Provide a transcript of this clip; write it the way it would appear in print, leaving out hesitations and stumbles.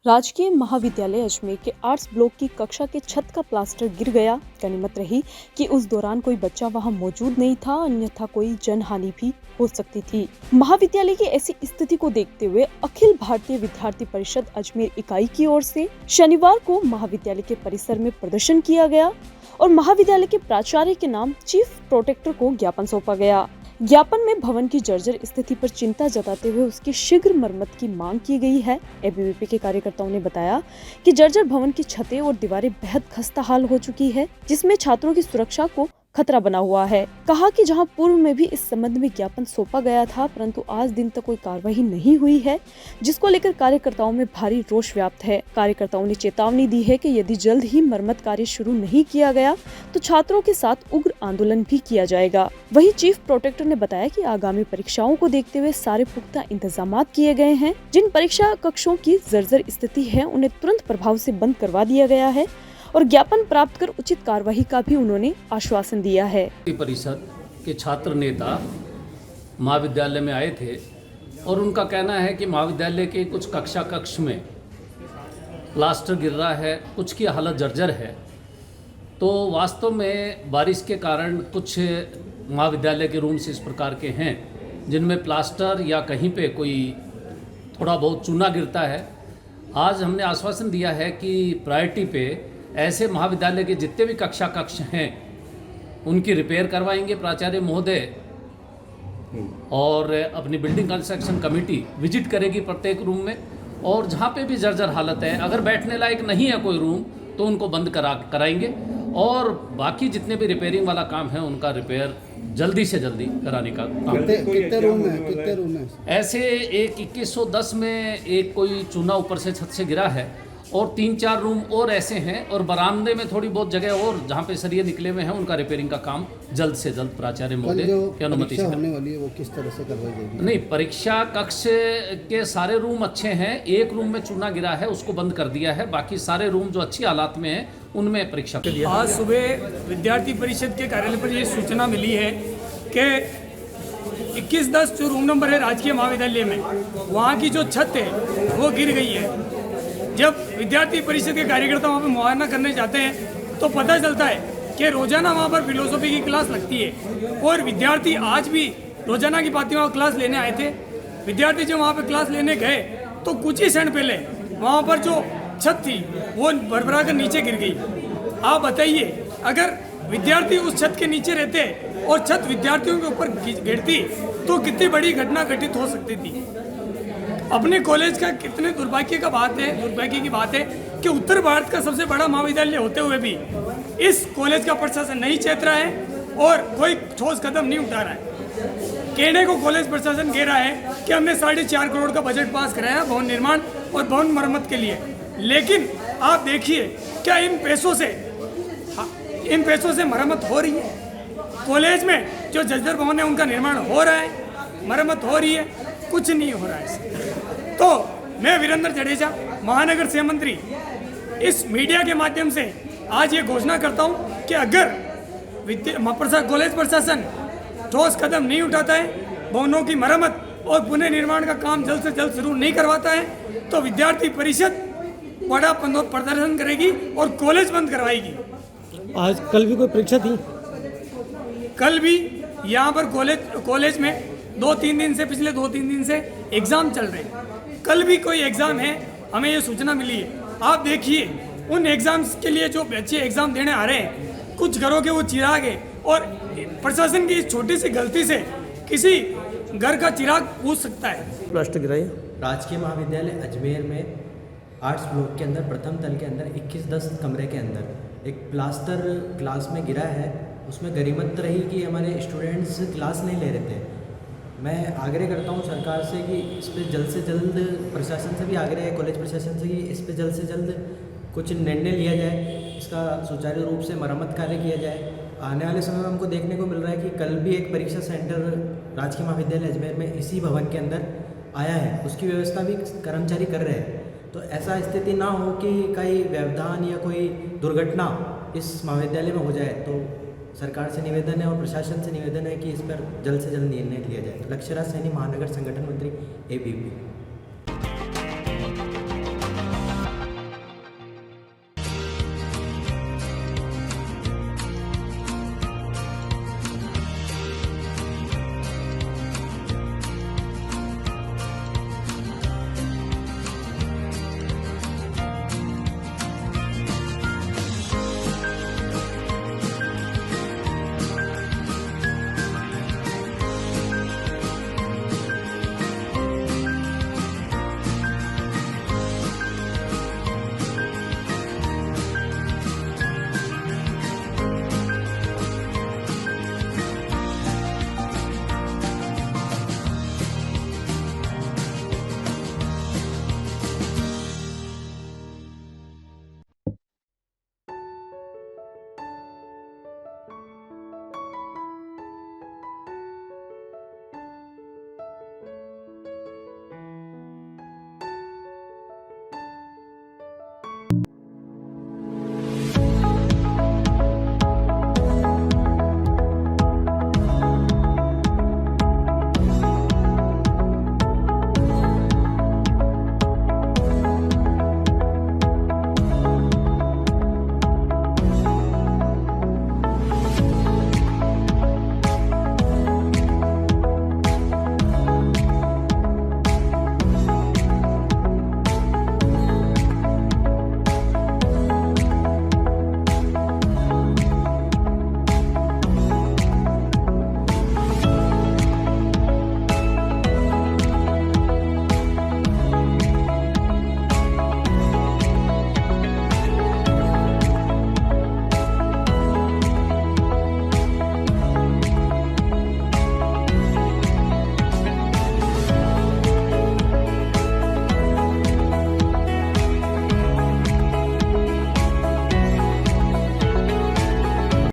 राजकीय महाविद्यालय अजमेर के आर्ट्स ब्लॉक की कक्षा के छत का प्लास्टर गिर गया। गनीमत रही कि उस दौरान कोई बच्चा वहां मौजूद नहीं था, अन्यथा कोई जनहानि भी हो सकती थी। महाविद्यालय की ऐसी स्थिति को देखते हुए अखिल भारतीय विद्यार्थी परिषद अजमेर इकाई की ओर से शनिवार को महाविद्यालय के परिसर में प्रदर्शन किया गया और महाविद्यालय के प्राचार्य के नाम चीफ प्रोटेक्टर को ज्ञापन सौंपा गया। ज्ञापन में भवन की जर्जर स्थिति पर चिंता जताते हुए उसकी शीघ्र मरम्मत की मांग की गई है। एबीवीपी के कार्यकर्ताओं ने बताया कि जर्जर भवन की छतें और दीवारें बेहद खस्ता हाल हो चुकी है, जिसमें छात्रों की सुरक्षा को खतरा बना हुआ है। कहा कि जहां पूर्व में भी इस संबंध में ज्ञापन सौंपा गया था, परंतु आज दिन तक कोई कार्रवाई नहीं हुई है, जिसको लेकर कार्यकर्ताओं में भारी रोष व्याप्त है। कार्यकर्ताओं ने चेतावनी दी है कि यदि जल्द ही मरम्मत कार्य शुरू नहीं किया गया तो छात्रों के साथ उग्र आंदोलन भी किया जाएगा। वहीं चीफ प्रोटेक्टर ने बताया कि आगामी परीक्षाओं को देखते हुए सारे पुख्ता इंतजाम किए गए हैं। जिन परीक्षा कक्षों की जर्जर स्थिति है उन्हें तुरंत प्रभाव से बंद करवा दिया गया है और ज्ञापन प्राप्त कर उचित कार्यवाही का भी उन्होंने आश्वासन दिया है। परिषद के छात्र नेता महाविद्यालय में आए थे और उनका कहना है कि महाविद्यालय के कुछ कक्ष में प्लास्टर गिर रहा है, कुछ की हालत जर्जर है। तो वास्तव में बारिश के कारण कुछ महाविद्यालय के रूम्स इस प्रकार के हैं जिनमें प्लास्टर या कहीं पे कोई थोड़ा बहुत चूना गिरता है। आज हमने आश्वासन दिया है कि प्रायोरिटी पे ऐसे महाविद्यालय के जितने भी कक्ष हैं उनकी रिपेयर करवाएंगे प्राचार्य महोदय, और अपनी बिल्डिंग कंस्ट्रक्शन कमेटी विजिट करेगी प्रत्येक रूम में, और जहाँ पे भी जर्जर हालत है, अगर बैठने लायक नहीं है कोई रूम तो उनको बंद कराएंगे और बाकी जितने भी रिपेयरिंग वाला काम है उनका रिपेयर जल्दी से जल्दी कराने का काम। कितने रूम है? ऐसे एक 2110 में एक कोई चूना ऊपर से छत से गिरा है और 3-4 रूम और ऐसे हैं, और बरामदे में थोड़ी बहुत जगह और जहाँ पे सरिये निकले हुए हैं उनका रिपेयरिंग का काम जल्द से जल्द प्राचार्य महोदय की अनुमति से होने वाली है वो किस तरह से करवाई जाएगी? नहीं, परीक्षा कक्ष के सारे रूम अच्छे हैं। एक रूम में चूना गिरा है, उसको बंद कर दिया है। बाकी सारे रूम जो अच्छी हालात में हैं उनमें परीक्षा के लिए। आज सुबह विद्यार्थी परिषद के कार्यालय पर ये सूचना मिली है कि 2110 जो रूम नंबर है राजकीय महाविद्यालय में, वहाँ की जो छत है वो गिर गई है। जब विद्यार्थी परिषद के कार्यकर्ता वहाँ पर मुआयना करने जाते हैं तो पता चलता है कि रोजाना वहाँ पर फिलोसफी की क्लास लगती है और विद्यार्थी आज भी रोजाना की भांति वहाँ क्लास लेने आए थे। विद्यार्थी जब वहाँ पर क्लास लेने गए तो कुछ ही क्षण पहले वहाँ पर जो छत थी वो भरभरा कर नीचे गिर गई। आप बताइए, अगर विद्यार्थी उस छत के नीचे रहते और छत विद्यार्थियों के ऊपर गिरती तो कितनी बड़ी घटना घटित हो सकती थी। अपने कॉलेज का कितने दुर्भाग्य की बात है कि उत्तर भारत का सबसे बड़ा महाविद्यालय होते हुए भी इस कॉलेज का प्रशासन नहीं चेत रहा है और कोई ठोस कदम नहीं उठा रहा है। कहने को कॉलेज प्रशासन कह रहा है कि हमने 4.5 करोड़ का बजट पास कराया भवन निर्माण और भवन मरम्मत के लिए, लेकिन आप देखिए क्या इन पैसों से मरम्मत हो रही है? कॉलेज में जो जर्जर भवन है उनका निर्माण हो रहा है, मरम्मत हो रही है, कुछ नहीं हो रहा है। तो मैं वीरेंद्र जडेजा, महानगर से मंत्री, इस मीडिया के माध्यम से आज ये घोषणा करता हूँ कि अगर कॉलेज प्रशासन ठोस कदम नहीं उठाता है, भवनों की मरम्मत और पुनः निर्माण का काम जल्द से जल्द शुरू नहीं करवाता है, तो विद्यार्थी परिषद बड़ा प्रदर्शन करेगी और कॉलेज बंद करवाएगी। कल भी कोई परीक्षा थी? कल भी यहाँ पर कॉलेज में पिछले 2-3 दिन से एग्जाम चल रहे हैं। कल भी कोई एग्जाम है, हमें ये सूचना मिली है। आप देखिए उन एग्जाम्स के लिए जो बच्चे एग्जाम देने आ रहे हैं, कुछ घरों के वो चिराग है और प्रशासन की इस छोटी सी गलती से किसी घर का चिराग पूछ सकता है। प्लास्टर गिराई राजकीय महाविद्यालय अजमेर में आर्ट्स ब्लॉक के अंदर प्रथम तल के अंदर 2110 कमरे के अंदर एक प्लास्टर क्लास में गिरा है। उसमें गनीमत रही कि हमारे स्टूडेंट्स क्लास नहीं ले रहे थे। मैं आग्रह करता हूं सरकार से कि इस पर जल्द से जल्द, प्रशासन से भी आग्रह है, कॉलेज प्रशासन से कि इस पर जल्द से जल्द कुछ निर्णय लिया जाए, इसका सुचारू रूप से मरम्मत कार्य किया जाए। आने वाले समय में हमको देखने को मिल रहा है कि कल भी एक परीक्षा सेंटर राजकीय महाविद्यालय अजमेर में इसी भवन के अंदर आया है, उसकी व्यवस्था भी कर्मचारी कर रहे हैं। तो ऐसा स्थिति ना हो कि कहीं व्यवधान या कोई दुर्घटना इस महाविद्यालय में हो जाए। तो सरकार से निवेदन है और प्रशासन से निवेदन है कि इस पर जल्द से जल्द निर्णय लिया जाए। लक्ष्यराज सैनी, महानगर संगठन मंत्री, एबीपी।